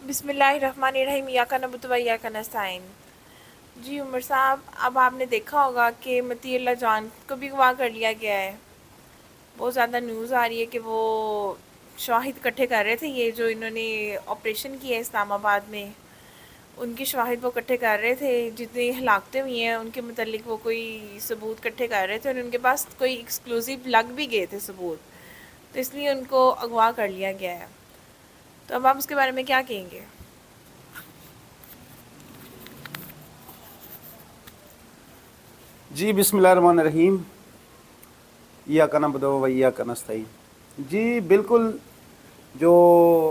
بسم اللہ الرحمن الرحیم، ایاک نعبد و ایاک نستعین۔ جی عمر صاحب، اب آپ نے دیکھا ہوگا کہ مطیع اللہ جان کو بھی اغوا کر لیا گیا ہے۔ بہت زیادہ نیوز آ رہی ہے کہ وہ شواہد اکٹھے کر رہے تھے، یہ جو انہوں نے آپریشن کیا ہے اسلام آباد میں، ان کے شواہد وہ اکٹھے کر رہے تھے، جتنی ہلاکتیں ہوئی ہیں ان کے متعلق وہ کوئی ثبوت اکٹھے کر رہے تھے، اور ان کے پاس کوئی ایکسکلوزیو لگ بھی گئے تھے ثبوت، تو اس لیے ان کو اغوا کر لیا گیا ہے۔ تو اب آپ اس کے بارے میں کیا کہیں گے؟ جی بسم اللہ الرحمن الرحیم، ایاک نعبد و ایاک نستعین۔ جی بالکل، جو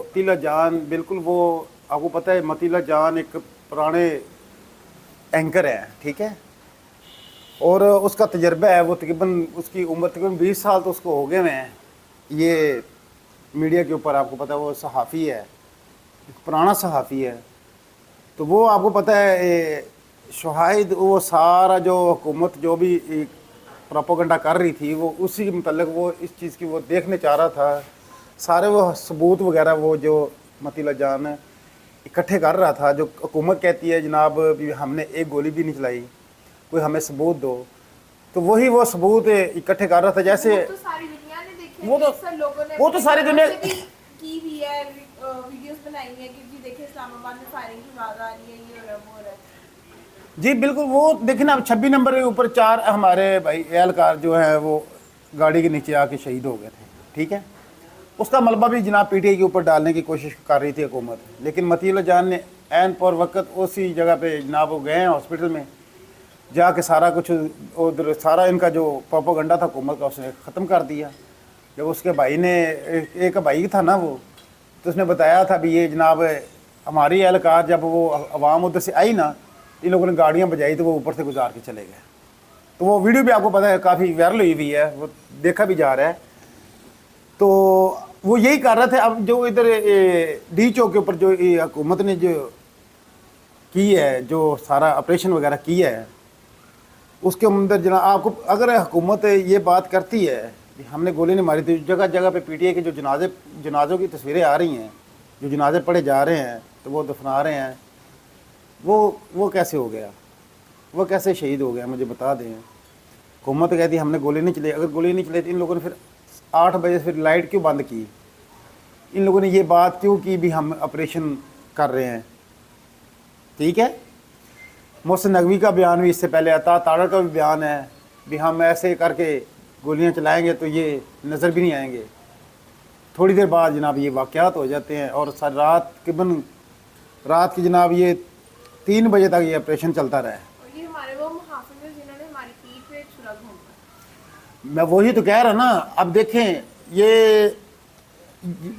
مطیع اللہ جان، بالکل وہ آپ کو پتہ ہے مطیع اللہ جان ایک پرانے اینکر ہیں، ٹھیک ہے، اور اس کا تجربہ ہے، وہ تقریباً اس کی عمر تقریباً 20 سال تو اس کو ہو گئے ہوئے ہیں یہ میڈیا کے اوپر۔ آپ کو پتہ ہے وہ صحافی ہے، ایک پرانا صحافی ہے، تو وہ آپ کو پتہ ہے شواہد وہ سارا جو حکومت جو بھی پروپیگنڈا کر رہی تھی وہ اسی کے متعلق وہ اس چیز کی وہ دیکھنے چاہ رہا تھا، سارے وہ ثبوت وغیرہ وہ جو مطیع اللہ جان اکٹھے کر رہا تھا۔ جو حکومت کہتی ہے جناب بھی ہم نے ایک گولی بھی نہیں چلائی، کوئی ہمیں ثبوت دو، تو وہی وہ ثبوت اکٹھے کر رہا تھا۔ جیسے وہ تو ساری دنیا نے دیکھے، وہ تو اکثر لوگوں نے وہ تو ساری دنیا کی بھی ہے، ویڈیوز بنائی ہیں کہ جی دیکھیں اسلام آباد میں فائرنگ کی آواز آ رہی ہے، یہ ہو رہا ہے وہ ہو رہا ہے۔ جی بالکل، وہ دیکھیں نا، 26 نمبر کے اوپر 4 ہمارے بھائی اہلکار جو ہیں وہ گاڑی کے نیچے آ کے شہید ہو گئے تھے، ٹھیک ہے، اس کا ملبہ بھی جناب پی ٹی آئی کے اوپر ڈالنے کی کوشش کر رہی تھی حکومت، لیکن مطیع اللہ جان نے عین پر وقت اسی جگہ پہ جناب وہ گئے ہیں ہاسپٹل میں جا کے سارا کچھ ادھر سارا ان کا جو پروپیگنڈا تھا حکومت کا اس نے ختم کر دیا۔ جب اس کے بھائی نے ایک بھائی تھا نا وہ، تو اس نے بتایا تھا بھی یہ جناب ہماری اہلکار جب وہ عوام ادھر سے آئی نا، ان لوگوں نے گاڑیاں بجائی تو وہ اوپر سے گزار کے چلے گئے۔ تو وہ ویڈیو بھی آپ کو پتہ ہے کافی وائرل ہوئی ہے، وہ دیکھا بھی جا رہا ہے۔ تو وہ یہی کر رہے تھے۔ اب جو ادھر ڈی چوک کے اوپر جو حکومت نے جو کی ہے، جو سارا آپریشن وغیرہ کیا ہے، اس کے اندر جناب آپ کو اگر حکومت یہ بات کرتی ہے کہ ہم نے گولی نہیں ماری تھی، جگہ جگہ پہ پی ٹی آئی کے جو جنازوں کی تصویریں آ رہی ہیں، جو جنازے پڑھے جا رہے ہیں تو وہ دفنا رہے ہیں، وہ کیسے ہو گیا؟ وہ کیسے شہید ہو گیا؟ مجھے بتا دیں۔ حکومت کہتی ہے ہم نے گولی نہیں چلائی، اگر گولی نہیں چلائی تو ان لوگوں نے پھر 8 بجے پھر لائٹ کیوں بند کی؟ ان لوگوں نے یہ بات کیوں کی بھی ہم آپریشن کر رہے ہیں؟ ٹھیک ہے، محسن نقوی کا بیان بھی اس سے پہلے آتا، تاڑر کا بھی بیان ہے بھی ہم ایسے کر کے گولیاں چلائیں گے تو یہ نظر بھی نہیں آئیں گے۔ تھوڑی دیر بعد جناب یہ واقعات ہو جاتے ہیں، اور رات کی جناب یہ 3 بجے تک یہ آپریشن چلتا رہا ہے۔ اور یہ ہمارے وہ محافظ ہیں جنہوں نے ہماری پیٹھ پہ چھرا گھونپا۔ میں وہی تو کہہ رہا نا، اب دیکھیں یہ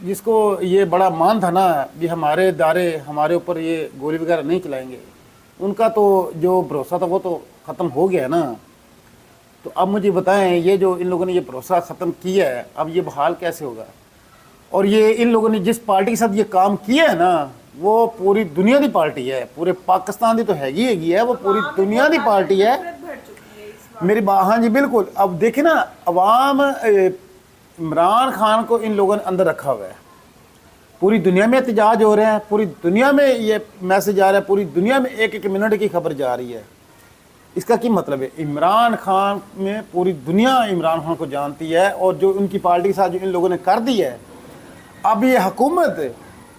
جس کو یہ بڑا مان تھا نا بھی ہمارے ادارے ہمارے اوپر یہ گولی وغیرہ نہیں چلائیں گے، ان کا تو جو بھروسہ تھا وہ تو ختم ہو گیا نا۔ تو اب مجھے بتائیں، یہ جو ان لوگوں نے یہ بھروسہ ختم کیا ہے، اب یہ بحال کیسے ہوگا؟ اور یہ ان لوگوں نے جس پارٹی کے ساتھ یہ کام کیا ہے نا، وہ پوری دنیا کی پارٹی ہے، پورے پاکستان کی تو ہی ہے، وہ پوری دنیا کی پارٹی ہے میری ہاں جی بالکل۔ اب دیکھیں نا، عوام عمران خان کو ان لوگوں نے اندر رکھا ہوا ہے، پوری دنیا میں احتجاج ہو رہے ہیں، پوری دنیا میں یہ میسج آ رہا ہے، پوری دنیا میں 1 منٹ کی خبر جا رہی ہے۔ اس کا کیا مطلب ہے؟ عمران خان میں پوری دنیا عمران خان کو جانتی ہے، اور جو ان کی پارٹی کے ساتھ جو ان لوگوں نے کر دی ہے، اب یہ حکومت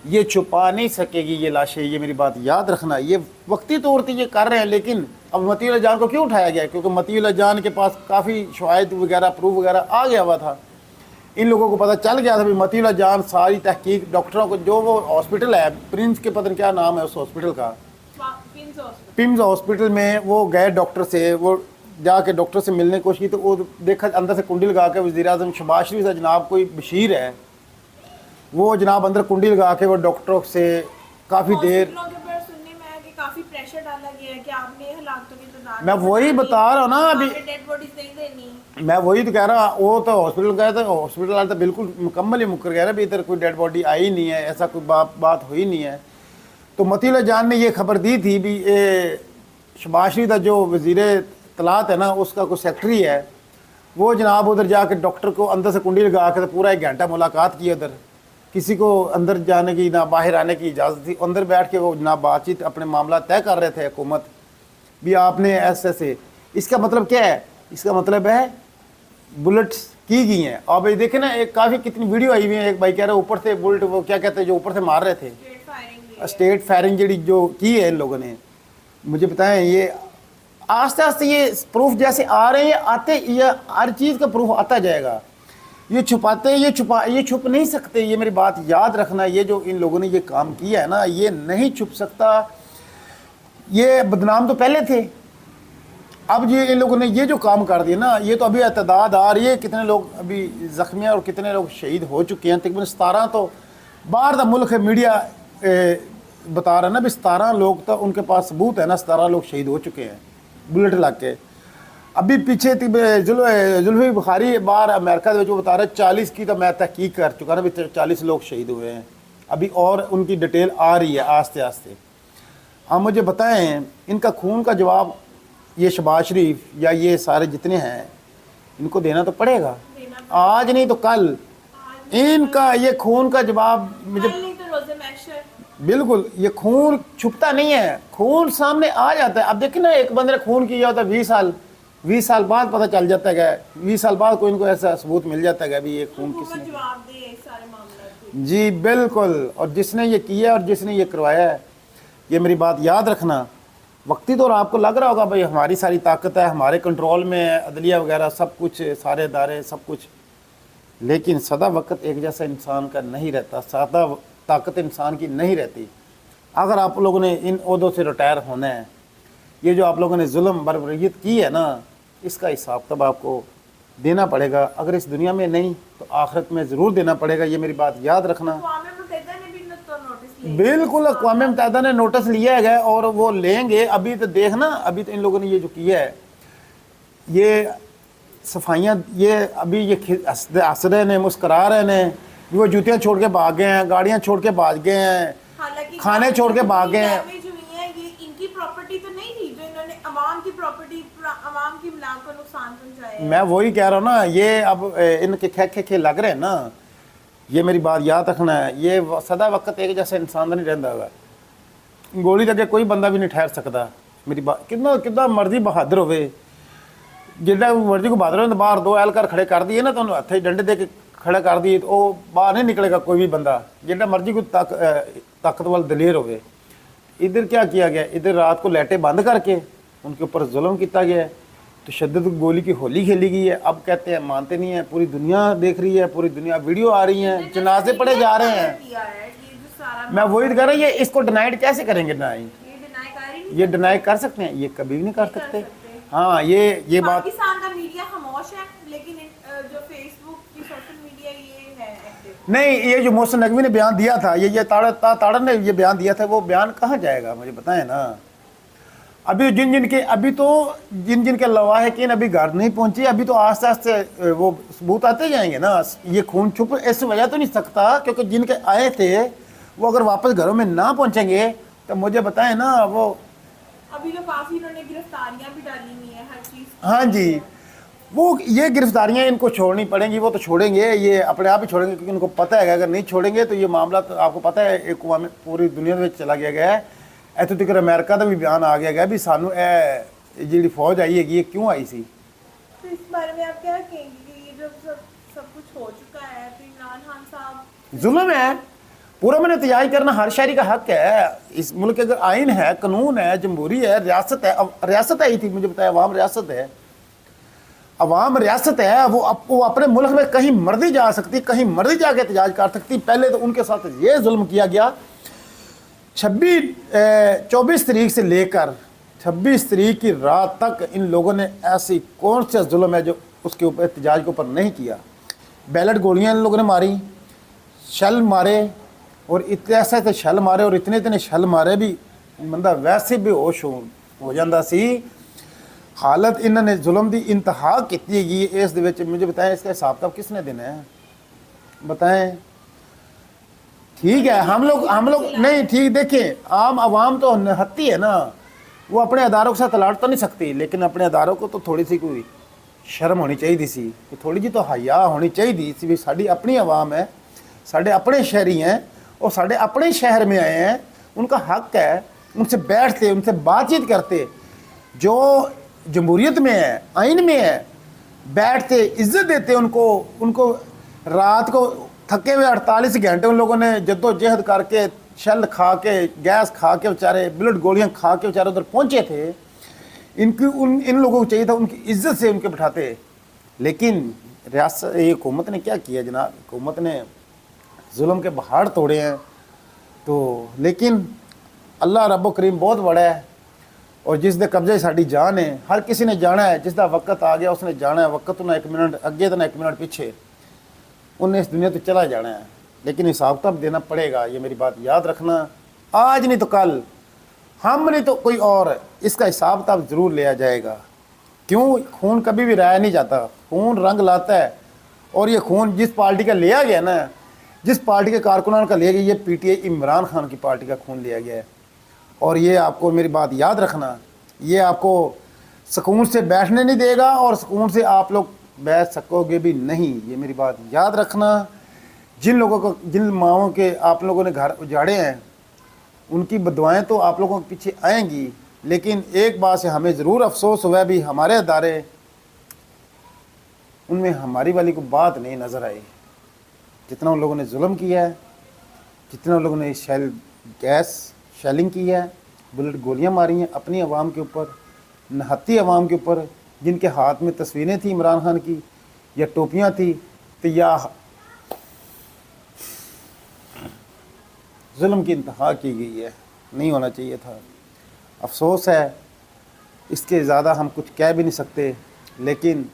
یہ چھپا نہیں سکے گی یہ لاشیں، یہ میری بات یاد رکھنا۔ یہ وقتی طور پہ یہ کر رہے ہیں، لیکن اب مطیع اللہ جان کو کیوں اٹھایا گیا ہے؟ کیونکہ مطیع اللہ جان کے پاس کافی شواہد وغیرہ پروف وغیرہ آ گیا ہوا تھا، ان لوگوں کو پتہ چل گیا تھا بھی مطیع اللہ جان ساری تحقیق ڈاکٹروں کو، جو وہ ہاسپٹل ہے پرنس کے پتہ نہیں کیا نام ہے اس ہاسپٹل کا، پمز ہاسپٹل میں وہ گئے ڈاکٹر سے، وہ جا کے ڈاکٹر سے ملنے کی کوشش کی تو وہ دیکھا اندر سے کنڈی لگا کے وزیر اعظم شہباز شریف سے جناب کوئی بشیر ہے، وہ جناب اندر کنڈی لگا کے وہ ڈاکٹروں سے کافی دیر۔ کافی پریشر ڈالا گیا ہے کہ آپ نے ہلاکتوں کی تعداد، میں وہی بتا رہا ہوں نا، ابھی ڈیڈ باڈیز نہیں دینی۔ میں وہی تو کہہ رہا ہوں، وہ تو ہاسپٹل گئے تھے، ہاسپٹل والے تو بالکل مکمل ہی مکر گیا بھی ادھر کوئی ڈیڈ باڈی آئی نہیں ہے، ایسا کوئی بات ہوئی نہیں ہے۔ تو مطیع اللہ جان نے یہ خبر دی تھی بھی شہباز شریف کا جو وزیر اطلاعات ہے نا، اس کا کوئی سیکٹری ہے، وہ جناب ادھر جا کے ڈاکٹر کو اندر سے کنڈی لگا کے پورا 1 گھنٹہ ملاقات کی ادھر، किसी को अंदर जाने की ना बाहर आने की इजाज़त थी, अंदर बैठ के वो ना बातचीत अपने मामला तय कर रहे थे। हुकूमत भी आपने ऐसे इसका मतलब क्या है? इसका मतलब है बुलेट्स की गई हैं। और भाई देखे ना, एक काफ़ी कितनी वीडियो आई हुई है, एक भाई कह रहे ऊपर से बुलेट, वो क्या कहते हैं जो ऊपर से मार रहे थे, स्टेट फायरिंग जी जो की है इन लोगों ने। मुझे बताएं, ये आस्ते आस्ते ये प्रूफ जैसे आ रहे हैं, आते ये हर चीज़ का प्रूफ आता जाएगा। ये छुपाते, ये छुप नहीं सकते। ये मेरी बात याद रखना, ये जो इन लोगों ने ये काम किया है ना, ये नहीं छुप सकता। ये बदनाम तो पहले थे, अब ये इन लोगों ने ये जो काम कर दिया ना, ये तो अभी एतदाद आ रही है, कितने लोग अभी ज़ख्मी और कितने लोग शहीद हो चुके हैं। तकरीबन 17 तो बाहर का मुल्क है, मीडिया बता रहा है ना भी 17 लोग, तो उनके पास सबूत है ना, 17 लोग शहीद हो चुके हैं बुलेट लग के। अभी पीछे जुल्फी बुखारी बाहर अमेरिका जो बता रहे 40 की, तो मैं तहकीक कर चुका ना भी 40 लोग शहीद हुए हैं अभी, और उनकी डिटेल आ रही है आस्ते आस्ते। आप मुझे बताएं, इनका खून का जवाब ये शहबाज शरीफ या ये सारे जितने हैं, इनको देना तो पड़ेगा, आज नहीं तो कल। इनका ये खून का जवाब मुझे बिल्कुल, ये खून छुपता नहीं है, खून सामने आ जाता है। अब देखिए ना, एक बंदे ने खून किया होता है 20 साल बाद पता चल जाता है, 20 साल बाद कोई इनको ऐसा सबूत मिल जाता है भी ये खून किसने जवाब दे इस सारे मामले। जी बिल्कुल, और जिसने ये किया और जिसने ये करवाया है, ये मेरी बात याद रखना। वक्ती तौर आपको लग रहा होगा भाई हमारी सारी ताकत है, हमारे कंट्रोल में है, अदलिया वगैरह सब कुछ, सारे इदारे सब कुछ, लेकिन सदा वक्त एक जैसा इंसान का नहीं रहता, सदा ताकत इंसान की नहीं रहती। अगर आप लोगों ने इन ओहदों से रिटायर होना है, ये जो आप लोगों ने जुल्म बर्बरियत की है ना, इसका हिसाब तब आपको देना पड़ेगा। अगर इस दुनिया में नहीं तो आखिरत में ज़रूर देना पड़ेगा, ये मेरी बात याद रखना। बिल्कुल, अक़वाम मुत्तहिदा ने नोटिस लिया है और वो लेंगे। अभी तो देखना, अभी तो इन लोगों ने ये जो किया है, ये सफाइयाँ, ये अभी ये हंस रहे ने, मुस्करा रहे ने, वो जूतियाँ छोड़ के भाग गए हैं, गाड़ियाँ छोड़ के भाग गए हैं, खाने छोड़ के भाग गए हैं। इनकी प्रॉपर्टी तो नहीं थी जो इन्होंने अवाम की प्रॉपर्टी, अवाम की मुलाक को नुकसान पहुंचाया। मैं वही कह रहा हूँ ना, ये अब इनके खे लग रहे हैं ना, ये मेरी बात याद रखना है। ये सदा वक्त एक जैसा इंसान नहीं रहता होगा, गोली लगे कोई बंदा भी नहीं ठहर सकता। मेरी बात कितना मर्जी बहादुर होवे, जितना मर्जी को बहादुर हो, बाहर 2 एहलकार खड़े कर दिए ना, तो हथ डंडे दे के खड़ा कर दिए, तो वो बाहर नहीं निकलेगा कोई भी बंदा, जितना मर्जी को ताकतवर दलेर होवे। इधर क्या किया गया, इधर रात को लाइटें बंद करके उनके ऊपर जुल्म किया गया है, तशद्दुद गोली की होली खेली गई है। अब कहते हैं मानते नहीं है, पूरी दुनिया देख रही है, पूरी दुनिया वीडियो आ रही है, जनाजे पड़े जा रहे हैं। मैं वही कह रहा हूँ, ये इसको डिनाइड कैसे करेंगे? ये डिनाई कर सकते हैं? ये कभी भी नहीं कर सकते। हाँ, ये बात पाकिस्तान का मीडिया खामोश है, लेकिन जो फेसबुक की सोशल मीडिया ये है एक्टिव। नहीं, ये जो मोहसिन नकवी ने बयान दिया था, ये ताड़न ने ये बयान दिया था, वो बयान कहाँ जाएगा मुझे बताएं ना। अभी जिन के लवाहिकीन अभी घर नहीं पहुंचे, अभी तो आस्ते आस्ते वो सबूत आते जाएंगे ना। ये खून छुप इस वजह तो नहीं सकता क्योंकि जिनके आए थे वो अगर वापस घरों में ना पहुंचेंगे तो मुझे बताएं ना, वो अभी तो काफी इन्होंने गिरफ्तारियां भी डाली हुई है हर चीज। हाँ जी, वो ये गिरफ्तारियां इनको छोड़नी पड़ेंगी, वो तो छोड़ेंगे, ये अपने आप ही छोड़ेंगे, क्योंकि उनको पता है अगर नहीं छोड़ेंगे तो ये मामला, तो आपको पता है एक पूरी दुनिया में चला गया है। इतों तक अमेरिका का भी बयान आ गया भी सानू जी फौज आई है, ये क्यों आई सी। तो इस बारे में आप क्या कहेंगे कि ये जो सब कुछ हो चुका है, तो इमरान खान साहब जुल्म है, पूरा मैंने एहतजाज करना हर शहरी का हक है। इस मुल्क के अगर आइन है, कानून है, जमहूरी है, रियासत है, रियासत आई थी मुझे बताया, अवाम रियासत है, अवाम रियासत है, वो अपने मुल्क में कहीं मर्जी जा सकती, कहीं मर्जी जाके एहतजाज कर सकती। पहले तो उनके साथ ये जुल्म किया गया। 24 तारीख से लेकर 26 तारीख की रात तक इन लोगों ने ऐसी कौन सा जुल्म है जो उसके ऊपर एहतजाज के ऊपर नहीं किया। बैलेट गोलियां इन लोगों ने मारी, शल मारे, और इतने ऐसे शल मारे और इतने शल मारे भी बंदा वैसे बेहोश हो जाता सी। हालत इन्होंने जुल्म की इंतहा की गई इस दे विच। मुझे बताएं इसका हिसाब किताब किसने देना है बताएं। ठीक है, हम लोग नहीं, ठीक देखें, आम आवाम तो हत्ती है ना, वो अपने अदारों के साथ लड़ तो नहीं सकती, लेकिन अपने अदारों को तो थोड़ी सी कोई शर्म होनी चाहिए सी, थोड़ी जी तो हया होनी चाहिए सी भी साड़ी अपनी आवाम है, साढ़े अपने शहरी हैं और साढ़े अपने शहर में आए हैं, उनका हक है उनसे बैठते, उनसे बातचीत करते, जो जमहूरियत में है, आइन में है, बैठते, इज्जत देते उनको रात को थके हुए 48 घंटे उन लोगों ने जद्दोजहद करके, शल खा के, गैस खा के, बेचारे बुलेट गोलियां खा के बेचारे उधर पहुंचे थे। इन लोगों को चाहिए था उनकी इज्जत से उनके बिठाते, लेकिन रियासत ये हुकूमत ने क्या किया जनाब, हुकूमत ने जुल्म के पहाड़ तोड़े हैं। तो लेकिन अल्लाह रब्बो करीम बहुत बड़ा है और जिस दे कब्जे साड़ी जान है, हर किसी ने जाना है, जिसका वक्त आ गया उसने जाना है, वक्त ना 1 मिनट अगे तो ना 1 मिनट पीछे, उन्हें इस दुनिया तो चला जाना है, लेकिन हिसाब किताब देना पड़ेगा। ये मेरी बात याद रखना, आज नहीं तो कल, हम नहीं तो कोई और, इसका हिसाब किताब ज़रूर लिया जाएगा। क्यों? खून कभी भी राया नहीं जाता, खून रंग लाता है। और ये खून जिस पार्टी का लिया गया ना, जिस पार्टी के कारकुनान का लिया गया, ये पीटीआई इमरान खान की पार्टी का खून लिया गया है। और ये आपको मेरी बात याद रखना, ये आपको सुकून से बैठने नहीं देगा और सुकून से आप लोग बैठ सकोगे भी नहीं, ये मेरी बात याद रखना। जिन लोगों को, जिन माओं के आप लोगों ने घर उजाड़े हैं, उनकी बदुआएं तो आप लोगों के पीछे आएंगी, लेकिन एक बात से हमें ज़रूर अफसोस हुआ भी, हमारे अदारे उनमें हमारी वाली को बात नहीं नज़र आई। जितना उन लोगों ने जुल्म किया है, जितना उन लोगों ने शेलिंग की है, बुलेट गोलियां मारी हैं अपनी आवाम के ऊपर, नहत्ती आवाम के ऊपर, जिनके हाथ में तस्वीरें थी इमरान खान की या टोपियां थी, तो या जुल्म की इंतहा की गई है, नहीं होना चाहिए था। अफसोस है, इसके ज़्यादा हम कुछ कह भी नहीं सकते। लेकिन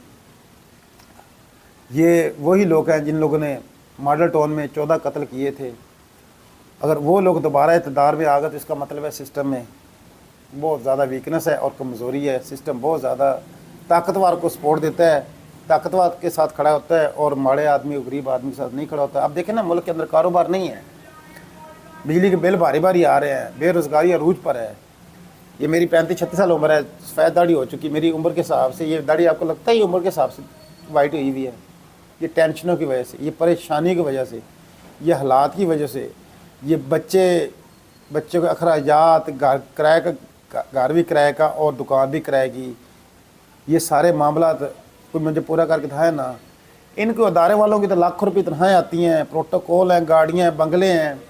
ये वही लोग हैं जिन लोगों ने मॉडल टाउन में 14 कत्ल किए थे। अगर वो लोग दोबारा इक़्तिदार में आ गए तो इसका मतलब है सिस्टम में बहुत ज़्यादा वीकनेस है और कमज़ोरी है। सिस्टम बहुत ज़्यादा ताकतवर को सपोर्ट देता है, ताकतवर के साथ खड़ा होता है और माड़े आदमी, गरीब आदमी के साथ नहीं खड़ा होता। अब देखें ना, मुल्क के अंदर कारोबार नहीं है, बिजली के बिल भारी भारी आ रहे हैं, बेरोज़गारी अरूज पर है। ये मेरी 35-36 साल उम्र है, सफ़ेद दाढ़ी हो चुकी मेरी उम्र के हिसाब से। ये दाढ़ी आपको लगता है ये उम्र के हिसाब से वाइट हुई हुई है? ये टेंशनों की वजह से, ये परेशानी की वजह से, ये हालात की वजह से, ये बच्चों के अखराजात, घर भी किराए का और दुकान भी किराए की, ये सारे मामला कोई मुझे पूरा करके दिखाए ना। इनको अदारे वालों की तो लाखों रुपये तनख्वाहें आती हैं, प्रोटोकॉल हैं, गाड़ियाँ हैं, बंगले हैं,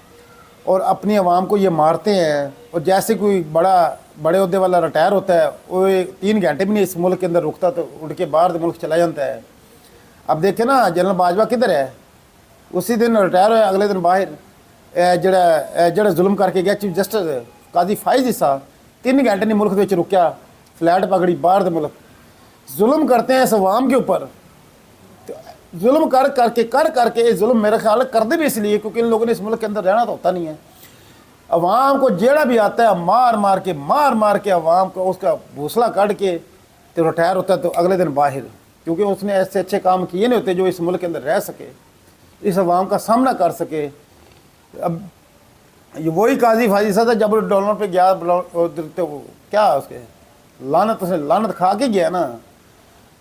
और अपनी आवाम को ये मारते हैं। और जैसे कोई बड़े अहदे वाला रिटायर होता है, वो 3 घंटे भी नहीं इस मुल्क के अंदर रुकता तो उड़ के बाहर मुल्क चला जाता है। अब देखे ना, जनरल बाजवा किधर है? उसी दिन रिटायर होया, अगले दिन बाहर। जड़ा जुल्म करके गया चीफ जस्टिस काजी फाइज साहब, 3 घंटे नहीं मुल्क में रुकया, फ्लैट पकड़ी बाहर दे मुल्क। जुल्म करते हैं इस अवाम के ऊपर, जुल्म कर करके ये जुल्म मेरा ख्याल है करते भी इसलिए क्योंकि इन लोगों ने इस मुल्क के अंदर रहना तो होता नहीं है। अवाम को जेड़ा भी आता है मार मार के अवाम को उसका भूसला काट के तो रिटायर होता है तो अगले दिन बाहर, क्योंकि उसने ऐसे अच्छे काम किए नहीं होते जो इस मुल्क के अंदर रह सके, इस अवाम का सामना कर सके। अब ये वही काजी फाजी साहब था जब डॉलर पे गया, तो क्या उसके लानत, उसने लानत खा के गया ना।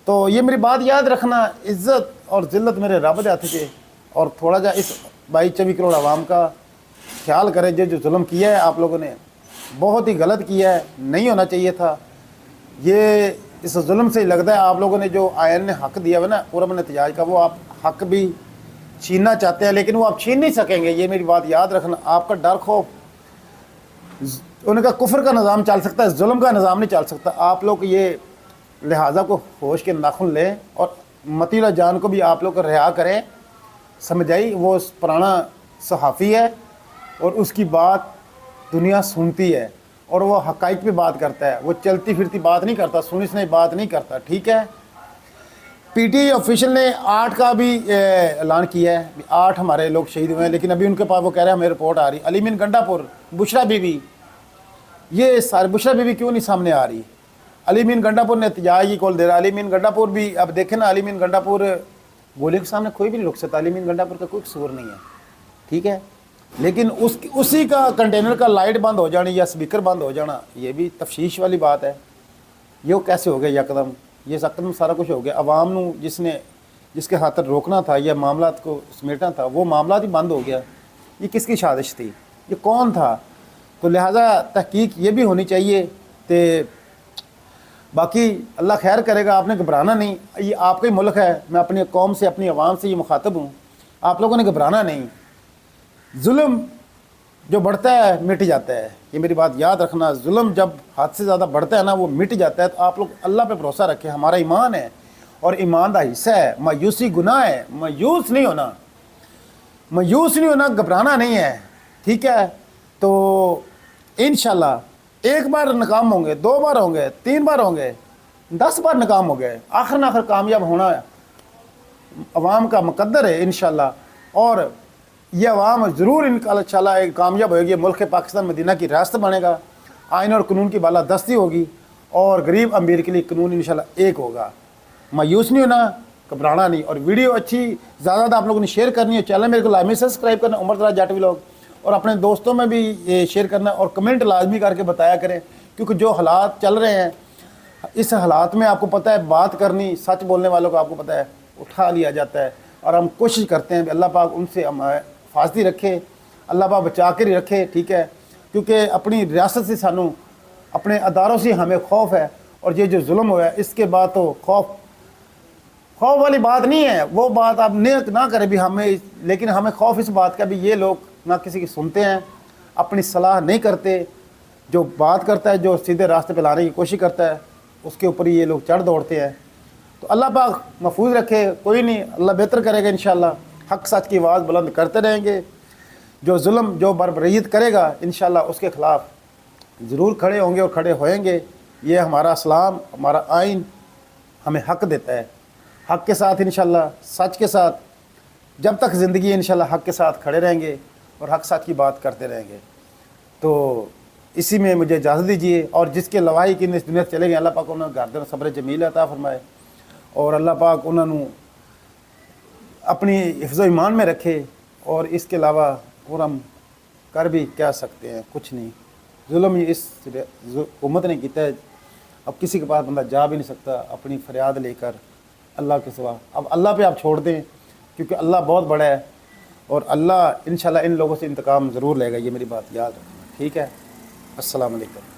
तो ये मेरी बात याद रखना, इज़्ज़त और ज़िल्लत मेरे रब दे हाथ के, और थोड़ा जा इस 22-24 करोड़ आवाम का ख्याल करें। जो जुल्म किया है आप लोगों ने बहुत ही गलत किया है, नहीं होना चाहिए था। ये इस जुल्म से ही लगता है आप लोगों ने जो आयन ने हक़ दिया है ना पुरअमन एहतजाज का, वो आप हक़ भी छीनना चाहते हैं, लेकिन वो आप छीन नहीं सकेंगे। ये मेरी बात याद रखना। आपका डर खौफ, उनका कुफ्र का निज़ाम चल सकता है, जुल्म का निज़ाम नहीं चल सकता। आप लोग ये लिहाजा को होश के नाखुन लें और मतीला जान को भी आप लोग रिहा करें। समझाई वो पुराना सहाफ़ी है और उसकी बात दुनिया सुनती है और वो हक़ाइक़ पे बात करता है, वो चलती फिरती बात नहीं करता, सुनी सुनाई बात नहीं करता। ठीक है, पीटीआई ऑफिशियल ने 8 का भी ऐलान किया है, 8 हमारे लोग शहीद हुए हैं, लेकिन अभी उनके पास वो कह रहे हैं हमें रिपोर्ट आ रही। अलीमीन गंडापुर, बुशरा बीबी, ये सारे बुशरा बीबी क्यों नहीं सामने आ रही? अलीमीन गंडापुर ने एहतजाज की कॉल दे रहा है। अलीमीन गंडापुर भी, अब देखें ना, अलीमीन गंडापुर गोली के सामने कोई भी नहीं रुक सकता, अलीमीन गंडापुर का कोई कसूर नहीं है। ठीक है, लेकिन उसी का कंटेनर का लाइट बंद हो जाना या स्पीकर बंद हो जाना, ये भी तफशीश वाली बात है। ये कैसे हो गया यकदम? ये यकदम सारा कुछ हो गया। अवाम नू जिसने جس کے خاطر روکنا تھا یا معاملات کو سمیٹنا تھا، وہ معاملات ہی بند ہو گیا. یہ کس کی سازش تھی؟ یہ کون تھا؟ تو لہٰذا تحقیق یہ بھی ہونی چاہیے. کہ باقی اللہ خیر کرے گا، آپ نے گھبرانا نہیں. یہ آپ کا ہی ملک ہے، میں اپنی قوم سے اپنی عوام سے یہ مخاطب ہوں. آپ لوگوں نے گھبرانا نہیں. ظلم جو بڑھتا ہے مٹ جاتا ہے، یہ میری بات یاد رکھنا. ظلم جب حد سے زیادہ بڑھتا ہے نا وہ مٹ جاتا ہے. تو آپ لوگ اللہ پہ بھروسہ رکھیں، ہمارا ایمان ہے اور ایمان کا حصہ ہے. مایوسی گناہ ہے، مایوس نہیں ہونا، مایوس نہیں ہونا، گھبرانا نہیں ہے. ٹھیک ہے؟ تو انشاءاللہ ایک بار ناکام ہوں گے، 2 بار ہوں گے، 3 بار ہوں گے، 10 بار ناکام ہو گئے، آخر کامیاب ہونا عوام کا مقدر ہے انشاءاللہ. اور یہ عوام ضرور انشاءاللہ ایک کامیاب ہوئے گی. ملک پاکستان مدینہ کی ریاست بنے گا، آئین اور قانون کی بالادستی ہوگی، اور غریب امیر کے لیے قانون انشاءاللہ ایک ہوگا. مایوس نہیں ہونا، گھبرانا نہیں. اور ویڈیو اچھی زیادہ آپ لوگوں نے شیئر کرنی ہے. چینل میرے کو لازمی سبسکرائب کرنا عمر دراز جٹ ولاگ، اور اپنے دوستوں میں بھی یہ شیئر کرنا، اور کمنٹ لازمی کر کے بتایا کریں. کیونکہ جو حالات چل رہے ہیں اس حالات میں آپ کو پتہ ہے بات کرنی، سچ بولنے والوں کو آپ کو پتہ ہے اٹھا لیا جاتا ہے. اور ہم کوشش کرتے ہیں کہ اللہ پاک ان سے حفاظتی رکھے، اللہ پاک بچا کر ہی رکھے. ٹھیک ہے؟ کیونکہ اپنی ریاست سے سانوں اپنے اداروں سے ہمیں خوف ہے. اور یہ جو ظلم ہوا ہے اس کے بعد تو خوف والی بات نہیں ہے. وہ بات آپ نہ کریں بھی ہمیں، لیکن ہمیں خوف اس بات کا بھی یہ لوگ نہ کسی کی سنتے ہیں، اپنی صلاح نہیں کرتے. جو بات کرتا ہے، جو سیدھے راستے پہ لانے کی کوشش کرتا ہے، اس کے اوپر ہی یہ لوگ چڑھ دوڑتے ہیں. تو اللہ پاک محفوظ رکھے. کوئی نہیں، اللہ بہتر کرے گا انشاءاللہ. حق سچ کی آواز بلند کرتے رہیں گے. جو ظلم، جو بربریت کرے گا انشاءاللہ اس کے خلاف ضرور کھڑے ہوں گے اور کھڑے ہوئیں گے. یہ ہمارا اسلام، ہمارا آئین ہمیں حق دیتا ہے. حق کے ساتھ انشاءاللہ، سچ کے ساتھ جب تک زندگی انشاءاللہ حق کے ساتھ کھڑے رہیں گے اور حق سچ کی بات کرتے رہیں گے. تو اسی میں مجھے اجازت دیجیے. اور جس کے لواحی کی اس دنیا سے چلے گئے، اللہ پاک انہوں نے گردن صبر جمیل عطا فرمائے، اور اللہ پاک انہوں نے اپنی حفظ و ایمان میں رکھے. اور اس کے علاوہ اور ہم کر بھی کیا سکتے ہیں؟ کچھ نہیں. ظلم ہی اس حکومت نے کیتا ہے. اب کسی کے پاس بندہ جا بھی نہیں سکتا اپنی فریاد لے کر اللہ کے سوا. اب اللہ پہ آپ چھوڑ دیں، کیونکہ اللہ بہت بڑا ہے، اور اللہ انشاءاللہ ان لوگوں سے انتقام ضرور لے گا. یہ میری بات یاد رکھنا. ٹھیک ہے؟ السلام علیکم.